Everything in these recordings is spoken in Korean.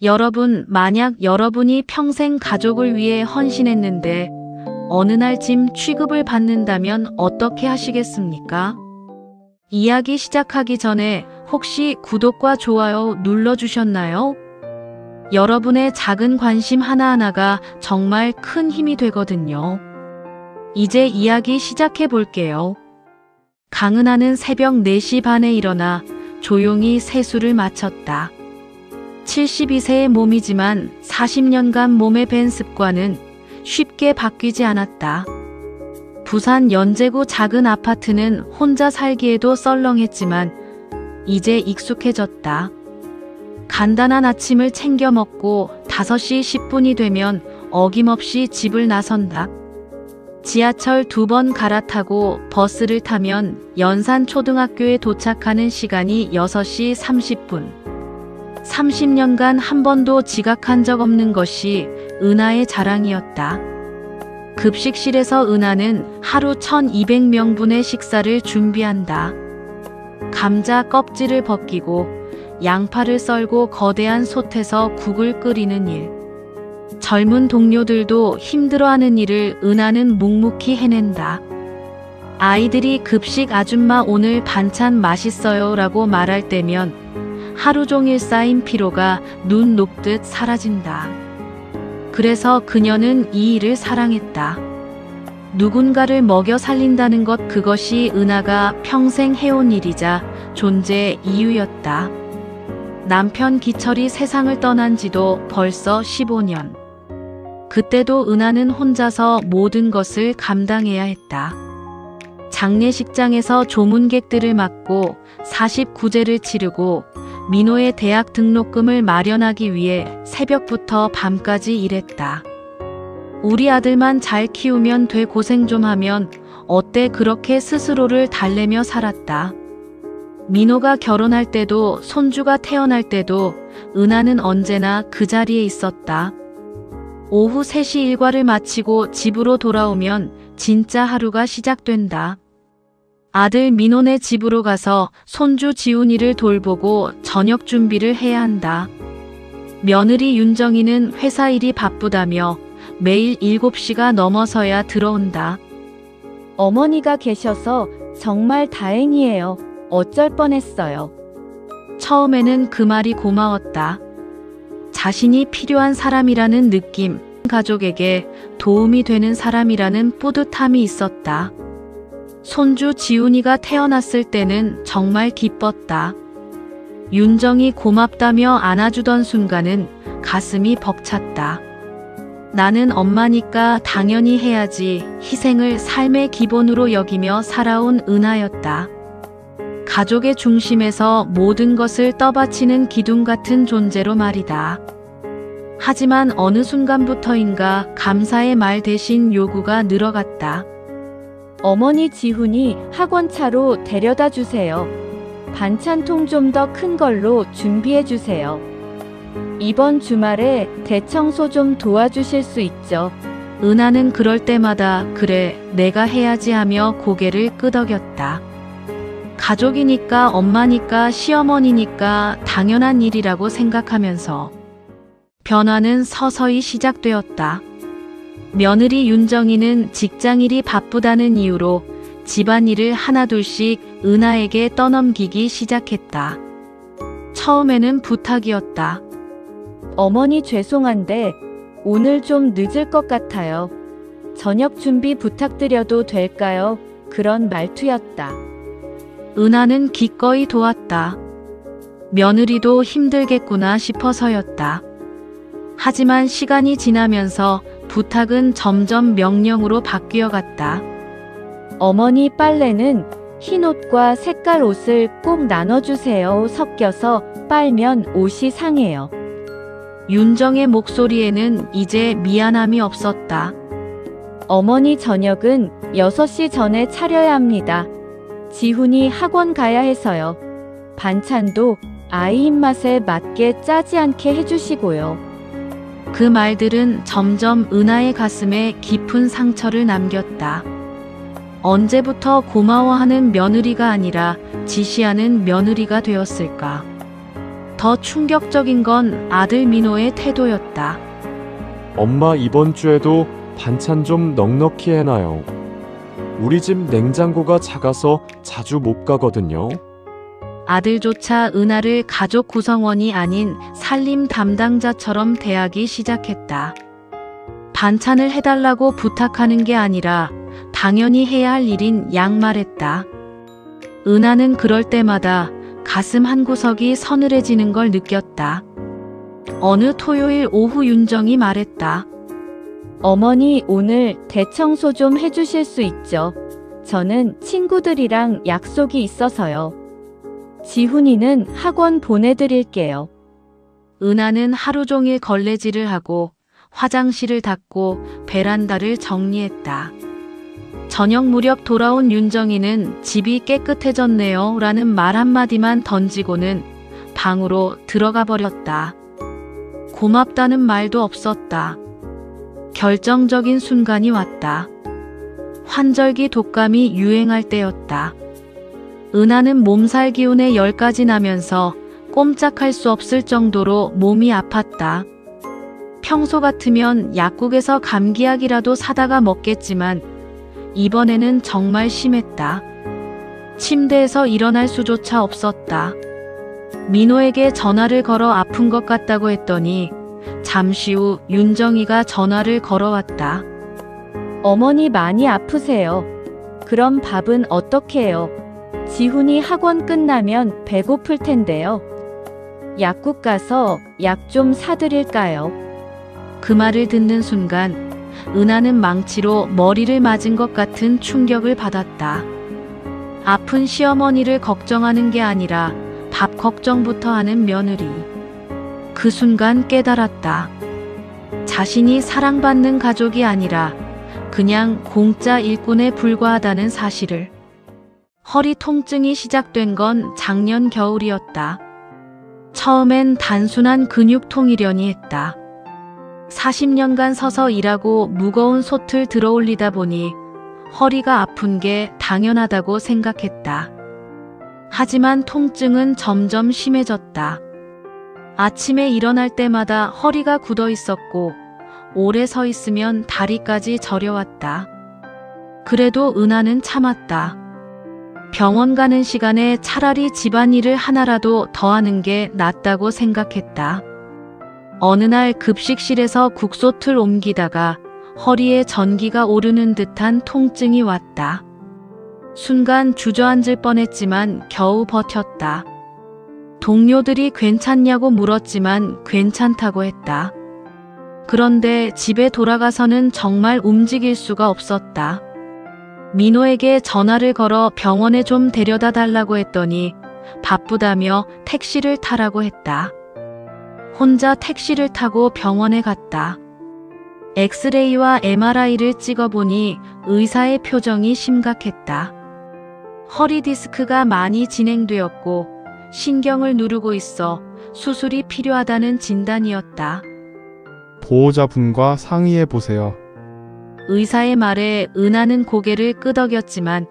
여러분, 만약 여러분이 평생 가족을 위해 헌신했는데 어느 날 짐 취급을 받는다면 어떻게 하시겠습니까? 이야기 시작하기 전에 혹시 구독과 좋아요 눌러주셨나요? 여러분의 작은 관심 하나하나가 정말 큰 힘이 되거든요. 이제 이야기 시작해 볼게요. 강은하는 새벽 4시 반에 일어나 조용히 세수를 마쳤다. 72세의 몸이지만 40년간 몸에 밴 습관은 쉽게 바뀌지 않았다. 부산 연제구 작은 아파트는 혼자 살기에도 썰렁했지만 이제 익숙해졌다. 간단한 아침을 챙겨 먹고 5시 10분이 되면 어김없이 집을 나선다. 지하철 2번 갈아타고 버스를 타면 연산초등학교에 도착하는 시간이 6시 30분. 30년간 한 번도 지각한 적 없는 것이 은하의 자랑이었다. 급식실에서 은하는 하루 1200명분의 식사를 준비한다. 감자 껍질을 벗기고 양파를 썰고 거대한 솥에서 국을 끓이는 일. 젊은 동료들도 힘들어하는 일을 은하는 묵묵히 해낸다. 아이들이 급식 아줌마 오늘 반찬 맛있어요 라고 말할 때면 하루 종일 쌓인 피로가 눈 녹듯 사라진다. 그래서 그녀는 이 일을 사랑했다. 누군가를 먹여 살린다는 것, 그것이 은하가 평생 해온 일이자 존재의 이유였다. 남편 기철이 세상을 떠난 지도 벌써 15년. 그때도 은하는 혼자서 모든 것을 감당해야 했다. 장례식장에서 조문객들을 맡고 49제를 치르고 민호의 대학 등록금을 마련하기 위해 새벽부터 밤까지 일했다. 우리 아들만 잘 키우면 돼, 고생 좀 하면 어때, 그렇게 스스로를 달래며 살았다. 민호가 결혼할 때도 손주가 태어날 때도 은하는 언제나 그 자리에 있었다. 오후 3시 일과를 마치고 집으로 돌아오면 진짜 하루가 시작된다. 아들 민호네 집으로 가서 손주 지훈이를 돌보고 저녁 준비를 해야 한다. 며느리 윤정이는 회사 일이 바쁘다며 매일 7시가 넘어서야 들어온다. 어머니가 계셔서 정말 다행이에요. 어쩔 뻔했어요. 처음에는 그 말이 고마웠다. 자신이 필요한 사람이라는 느낌, 가족에게 도움이 되는 사람이라는 뿌듯함이 있었다. 손주 지훈이가 태어났을 때는 정말 기뻤다. 윤정이 고맙다며 안아주던 순간은 가슴이 벅찼다. 나는 엄마니까 당연히 해야지, 희생을 삶의 기본으로 여기며 살아온 은하였다. 가족의 중심에서 모든 것을 떠받치는 기둥 같은 존재로 말이다. 하지만 어느 순간부터인가 감사의 말 대신 요구가 늘어갔다. 어머니, 지훈이 학원차로 데려다 주세요. 반찬통 좀 더 큰 걸로 준비해 주세요. 이번 주말에 대청소 좀 도와주실 수 있죠? 은하는 그럴 때마다 그래, 내가 해야지 하며 고개를 끄덕였다. 가족이니까, 엄마니까, 시어머니니까 당연한 일이라고 생각하면서 변화는 서서히 시작되었다. 며느리 윤정이는 직장일이 바쁘다는 이유로 집안일을 하나둘씩 은하에게 떠넘기기 시작했다. 처음에는 부탁이었다. 어머니, 죄송한데 오늘 좀 늦을 것 같아요. 저녁 준비 부탁드려도 될까요? 그런 말투였다. 은하는 기꺼이 도왔다. 며느리도 힘들겠구나 싶어서였다. 하지만 시간이 지나면서 부탁은 점점 명령으로 바뀌어 갔다. 어머니, 빨래는 흰 옷과 색깔 옷을 꼭 나눠주세요. 섞여서 빨면 옷이 상해요. 윤정의 목소리에는 이제 미안함이 없었다. 어머니, 저녁은 6시 전에 차려야 합니다. 지훈이 학원 가야 해서요. 반찬도 아이 입맛에 맞게 짜지 않게 해주시고요. 그 말들은 점점 은하의 가슴에 깊은 상처를 남겼다. 언제부터 고마워하는 며느리가 아니라 지시하는 며느리가 되었을까? 더 충격적인 건 아들 민호의 태도였다. 엄마 이번 주에도 반찬 좀 넉넉히 해놔요. 우리 집 냉장고가 작아서 자주 못 가거든요. 아들조차 은하를 가족 구성원이 아닌 살림 담당자처럼 대하기 시작했다. 반찬을 해달라고 부탁하는 게 아니라 당연히 해야 할 일인 양말했다. 은하는 그럴 때마다 가슴 한구석이 서늘해지는 걸 느꼈다. 어느 토요일 오후 윤정이 말했다. 어머니 오늘 대청소 좀 해주실 수 있죠? 저는 친구들이랑 약속이 있어서요. 지훈이는 학원 보내드릴게요. 은하는 하루 종일 걸레질을 하고 화장실을 닦고 베란다를 정리했다. 저녁 무렵 돌아온 윤정이는 집이 깨끗해졌네요 라는 말 한마디만 던지고는 방으로 들어가 버렸다. 고맙다는 말도 없었다. 결정적인 순간이 왔다. 환절기 독감이 유행할 때였다. 은하는 몸살 기운에 열까지 나면서 꼼짝할 수 없을 정도로 몸이 아팠다. 평소 같으면 약국에서 감기약이라도 사다가 먹겠지만 이번에는 정말 심했다. 침대에서 일어날 수조차 없었다. 민호에게 전화를 걸어 아픈 것 같다고 했더니 잠시 후 윤정이가 전화를 걸어왔다. 어머니 많이 아프세요. 그럼 밥은 어떻게 해요? 지훈이 학원 끝나면 배고플 텐데요. 약국 가서 약 좀 사드릴까요? 그 말을 듣는 순간 은하는 망치로 머리를 맞은 것 같은 충격을 받았다. 아픈 시어머니를 걱정하는 게 아니라 밥 걱정부터 하는 며느리. 그 순간 깨달았다. 자신이 사랑받는 가족이 아니라 그냥 공짜 일꾼에 불과하다는 사실을. 허리 통증이 시작된 건 작년 겨울이었다. 처음엔 단순한 근육통이려니 했다. 40년간 서서 일하고 무거운 솥을 들어올리다 보니 허리가 아픈 게 당연하다고 생각했다. 하지만 통증은 점점 심해졌다. 아침에 일어날 때마다 허리가 굳어 있었고 오래 서 있으면 다리까지 저려왔다. 그래도 은하는 참았다. 병원 가는 시간에 차라리 집안일을 하나라도 더 하는 게 낫다고 생각했다. 어느 날 급식실에서 국솥을 옮기다가 허리에 전기가 오르는 듯한 통증이 왔다. 순간 주저앉을 뻔했지만 겨우 버텼다. 동료들이 괜찮냐고 물었지만 괜찮다고 했다. 그런데 집에 돌아가서는 정말 움직일 수가 없었다. 민호에게 전화를 걸어 병원에 좀 데려다 달라고 했더니 바쁘다며 택시를 타라고 했다. 혼자 택시를 타고 병원에 갔다. 엑스레이와 MRI를 찍어보니 의사의 표정이 심각했다. 허리 디스크가 많이 진행되었고 신경을 누르고 있어 수술이 필요하다는 진단이었다. 보호자분과 상의해 보세요. 의사의 말에 은하는 고개를 끄덕였지만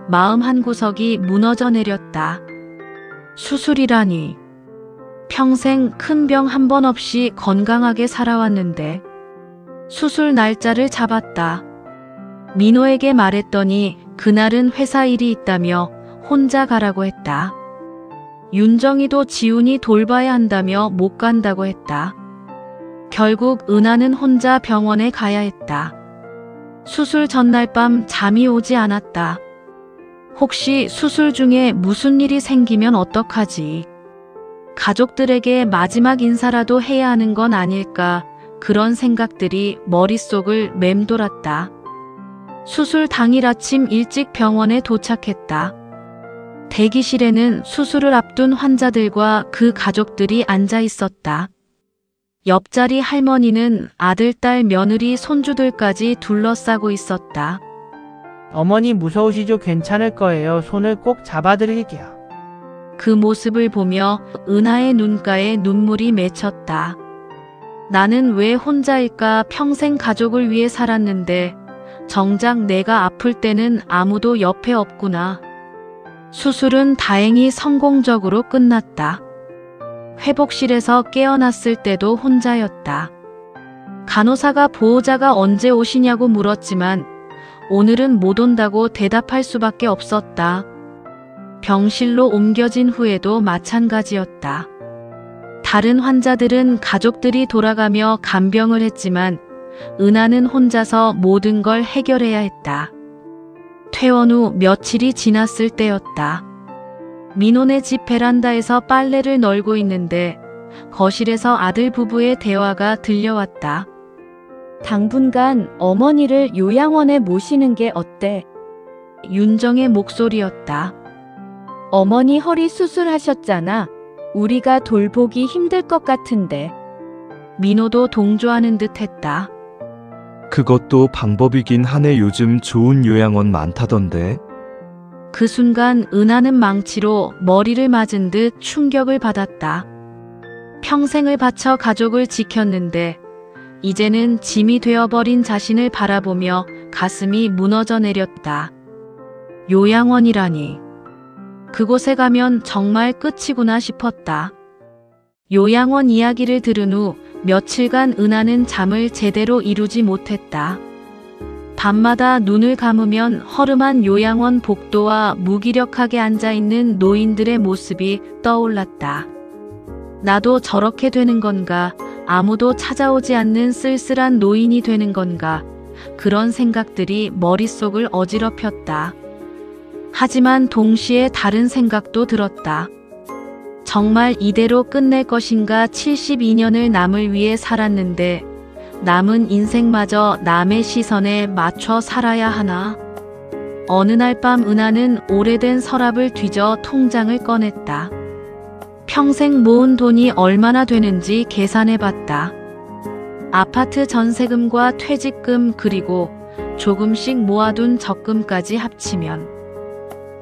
마음 한구석이 무너져 내렸다. 수술이라니. 평생 큰 병 한 번 없이 건강하게 살아왔는데 수술 날짜를 잡았다. 민호에게 말했더니 그날은 회사 일이 있다며 혼자 가라고 했다. 윤정이도 지훈이 돌봐야 한다며 못 간다고 했다. 결국 은하는 혼자 병원에 가야 했다. 수술 전날 밤 잠이 오지 않았다. 혹시 수술 중에 무슨 일이 생기면 어떡하지? 가족들에게 마지막 인사라도 해야 하는 건 아닐까, 그런 생각들이 머릿속을 맴돌았다. 수술 당일 아침 일찍 병원에 도착했다. 대기실에는 수술을 앞둔 환자들과 그 가족들이 앉아 있었다. 옆자리 할머니는 아들, 딸, 며느리, 손주들까지 둘러싸고 있었다. 어머니 무서우시죠? 괜찮을 거예요. 손을 꼭 잡아드릴게요. 그 모습을 보며 은하의 눈가에 눈물이 맺혔다. 나는 왜 혼자일까? 평생 가족을 위해 살았는데 정작 내가 아플 때는 아무도 옆에 없구나. 수술은 다행히 성공적으로 끝났다. 회복실에서 깨어났을 때도 혼자였다. 간호사가 보호자가 언제 오시냐고 물었지만 오늘은 못 온다고 대답할 수밖에 없었다. 병실로 옮겨진 후에도 마찬가지였다. 다른 환자들은 가족들이 돌아가며 간병을 했지만 은하는 혼자서 모든 걸 해결해야 했다. 퇴원 후 며칠이 지났을 때였다. 민호네 집 베란다에서 빨래를 널고 있는데 거실에서 아들 부부의 대화가 들려왔다. 당분간 어머니를 요양원에 모시는 게 어때? 윤정의 목소리였다. 어머니 허리 수술하셨잖아. 우리가 돌보기 힘들 것 같은데. 민호도 동조하는 듯 했다. 그것도 방법이긴 하네. 요즘 좋은 요양원 많다던데. 그 순간 은하는 망치로 머리를 맞은 듯 충격을 받았다. 평생을 바쳐 가족을 지켰는데 이제는 짐이 되어버린 자신을 바라보며 가슴이 무너져 내렸다. 요양원이라니. 그곳에 가면 정말 끝이구나 싶었다. 요양원 이야기를 들은 후 며칠간 은하는 잠을 제대로 이루지 못했다. 밤마다 눈을 감으면 허름한 요양원 복도와 무기력하게 앉아있는 노인들의 모습이 떠올랐다. 나도 저렇게 되는 건가? 아무도 찾아오지 않는 쓸쓸한 노인이 되는 건가? 그런 생각들이 머릿속을 어지럽혔다. 하지만 동시에 다른 생각도 들었다. 정말 이대로 끝낼 것인가? 72년을 남을 위해 살았는데 남은 인생마저 남의 시선에 맞춰 살아야 하나? 어느 날 밤 은하는 오래된 서랍을 뒤져 통장을 꺼냈다. 평생 모은 돈이 얼마나 되는지 계산해봤다. 아파트 전세금과 퇴직금 그리고 조금씩 모아둔 적금까지 합치면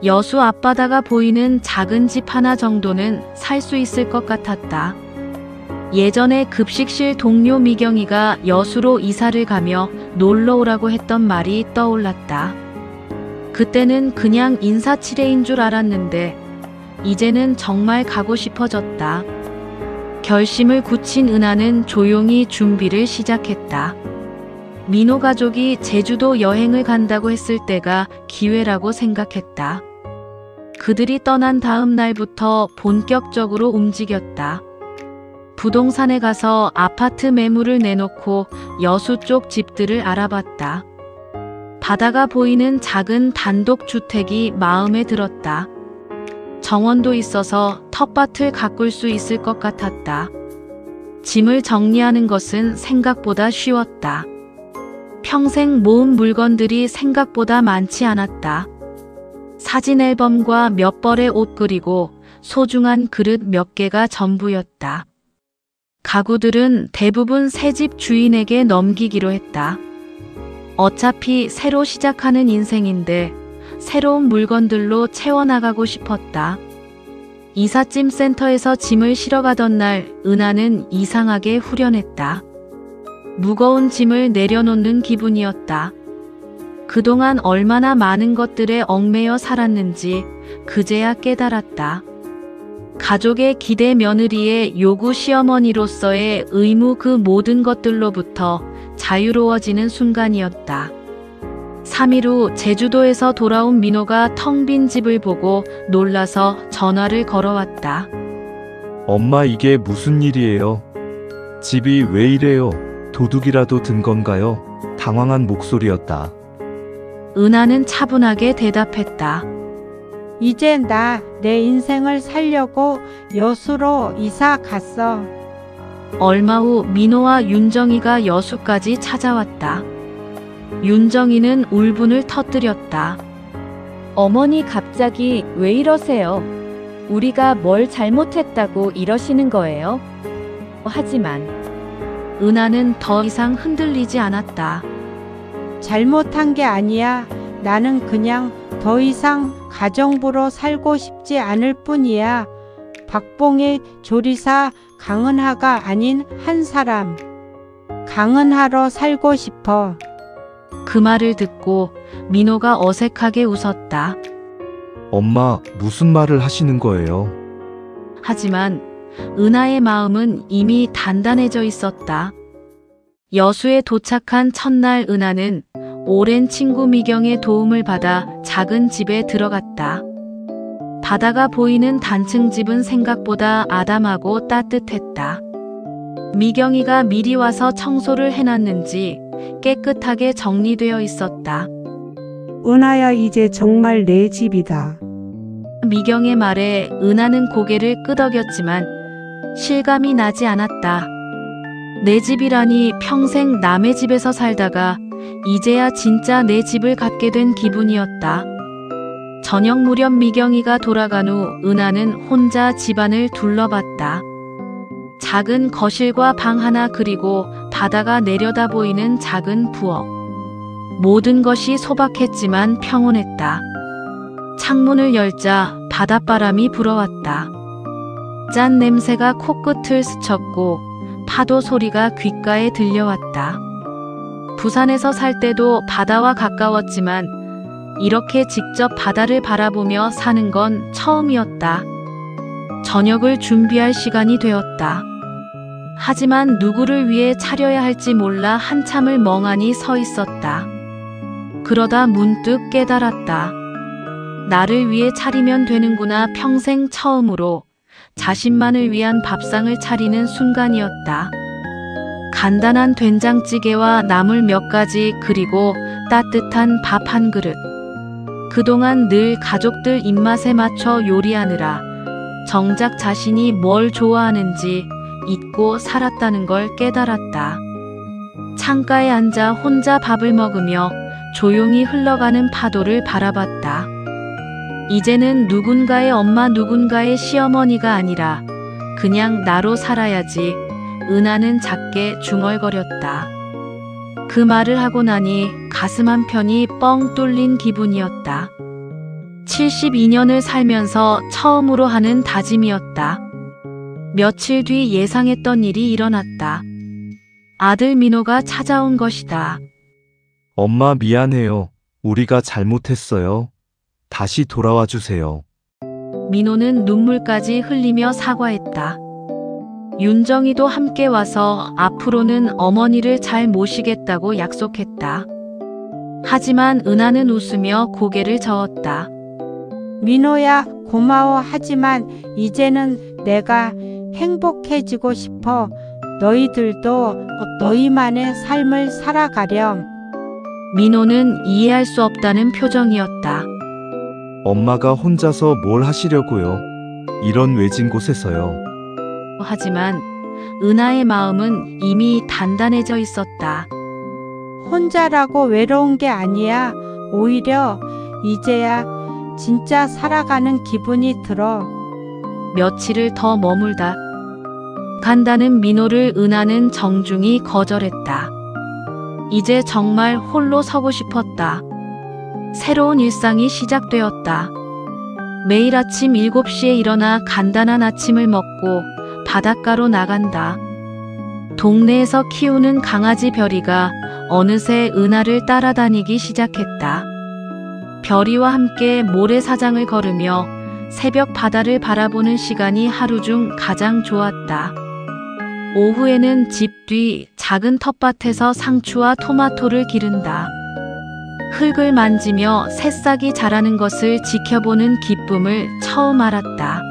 여수 앞바다가 보이는 작은 집 하나 정도는 살 수 있을 것 같았다. 예전에 급식실 동료 미경이가 여수로 이사를 가며 놀러 오라고 했던 말이 떠올랐다. 그때는 그냥 인사치레인 줄 알았는데 이제는 정말 가고 싶어졌다. 결심을 굳힌 은하는 조용히 준비를 시작했다. 민호 가족이 제주도 여행을 간다고 했을 때가 기회라고 생각했다. 그들이 떠난 다음 날부터 본격적으로 움직였다. 부동산에 가서 아파트 매물을 내놓고 여수 쪽 집들을 알아봤다. 바다가 보이는 작은 단독주택이 마음에 들었다. 정원도 있어서 텃밭을 가꿀 수 있을 것 같았다. 짐을 정리하는 것은 생각보다 쉬웠다. 평생 모은 물건들이 생각보다 많지 않았다. 사진 앨범과 몇 벌의 옷 그리고 소중한 그릇 몇 개가 전부였다. 가구들은 대부분 새집 주인에게 넘기기로 했다. 어차피 새로 시작하는 인생인데 새로운 물건들로 채워나가고 싶었다. 이삿짐 센터에서 짐을 실어 가던 날 은하는 이상하게 후련했다. 무거운 짐을 내려놓는 기분이었다. 그동안 얼마나 많은 것들에 얽매여 살았는지 그제야 깨달았다. 가족의 기대 며느리의 요구 시어머니로서의 의무 그 모든 것들로부터 자유로워지는 순간이었다. 3일 후 제주도에서 돌아온 민호가 텅 빈 집을 보고 놀라서 전화를 걸어왔다. 엄마, 이게 무슨 일이에요? 집이 왜 이래요? 도둑이라도 든 건가요? 당황한 목소리였다. 은하는 차분하게 대답했다. 이제 나 내 인생을 살려고 여수로 이사 갔어. 얼마 후 민호와 윤정이가 여수까지 찾아왔다. 윤정이는 울분을 터뜨렸다. 어머니 갑자기 왜 이러세요? 우리가 뭘 잘못했다고 이러시는 거예요? 하지만 은하는 더 이상 흔들리지 않았다. 잘못한 게 아니야. 나는 그냥 더 이상 가정부로 살고 싶지 않을 뿐이야. 박봉의 조리사 강은하가 아닌 한 사람. 강은하로 살고 싶어. 그 말을 듣고 민호가 어색하게 웃었다. 엄마, 무슨 말을 하시는 거예요? 하지만 은하의 마음은 이미 단단해져 있었다. 여수에 도착한 첫날 은하는 오랜 친구 미경의 도움을 받아 작은 집에 들어갔다. 바다가 보이는 단층 집은 생각보다 아담하고 따뜻했다. 미경이가 미리 와서 청소를 해놨는지 깨끗하게 정리되어 있었다. 은하야, 이제 정말 내 집이다. 미경의 말에 은하는 고개를 끄덕였지만 실감이 나지 않았다. 내 집이라니 평생 남의 집에서 살다가 이제야 진짜 내 집을 갖게 된 기분이었다. 저녁 무렵 미경이가 돌아간 후 은하는 혼자 집안을 둘러봤다. 작은 거실과 방 하나 그리고 바다가 내려다 보이는 작은 부엌. 모든 것이 소박했지만 평온했다. 창문을 열자 바닷바람이 불어왔다. 짠 냄새가 코끝을 스쳤고 파도 소리가 귓가에 들려왔다. 부산에서 살 때도 바다와 가까웠지만 이렇게 직접 바다를 바라보며 사는 건 처음이었다. 저녁을 준비할 시간이 되었다. 하지만 누구를 위해 차려야 할지 몰라 한참을 멍하니 서 있었다. 그러다 문득 깨달았다. 나를 위해 차리면 되는구나. 평생 처음으로 자신만을 위한 밥상을 차리는 순간이었다. 간단한 된장찌개와 나물 몇 가지 그리고 따뜻한 밥 한 그릇. 그동안 늘 가족들 입맛에 맞춰 요리하느라 정작 자신이 뭘 좋아하는지 잊고 살았다는 걸 깨달았다. 창가에 앉아 혼자 밥을 먹으며 조용히 흘러가는 파도를 바라봤다. 이제는 누군가의 엄마, 누군가의 시어머니가 아니라 그냥 나로 살아야지. 은하는 작게 중얼거렸다. 그 말을 하고 나니 가슴 한편이 뻥 뚫린 기분이었다. 72년을 살면서 처음으로 하는 다짐이었다. 며칠 뒤 예상했던 일이 일어났다. 아들 민호가 찾아온 것이다. 엄마 미안해요. 우리가 잘못했어요. 다시 돌아와 주세요. 민호는 눈물까지 흘리며 사과했다. 윤정이도 함께 와서 앞으로는 어머니를 잘 모시겠다고 약속했다. 하지만 은하는 웃으며 고개를 저었다. 민호야, 고마워. 하지만 이제는 내가 행복해지고 싶어. 너희들도 너희만의 삶을 살아가렴. 민호는 이해할 수 없다는 표정이었다. 엄마가 혼자서 뭘 하시려고요? 이런 외진 곳에서요. 하지만 은하의 마음은 이미 단단해져 있었다. 혼자라고 외로운 게 아니야. 오히려 이제야 진짜 살아가는 기분이 들어. 며칠을 더 머물다 간다는 민호를 은하는 정중히 거절했다. 이제 정말 홀로 서고 싶었다. 새로운 일상이 시작되었다. 매일 아침 7시에 일어나 간단한 아침을 먹고 바닷가로 나간다. 동네에서 키우는 강아지 별이가 어느새 은하를 따라다니기 시작했다. 별이와 함께 모래사장을 걸으며 새벽 바다를 바라보는 시간이 하루 중 가장 좋았다. 오후에는 집 뒤 작은 텃밭에서 상추와 토마토를 기른다. 흙을 만지며 새싹이 자라는 것을 지켜보는 기쁨을 처음 알았다.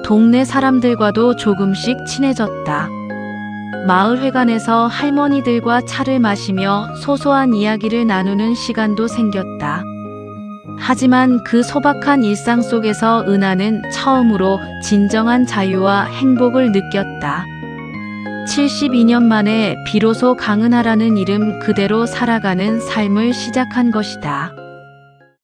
동네 사람들과도 조금씩 친해졌다. 마을회관에서 할머니들과 차를 마시며 소소한 이야기를 나누는 시간도 생겼다. 하지만 그 소박한 일상 속에서 은하는 처음으로 진정한 자유와 행복을 느꼈다. 72년 만에 비로소 강은하라는 이름 그대로 살아가는 삶을 시작한 것이다.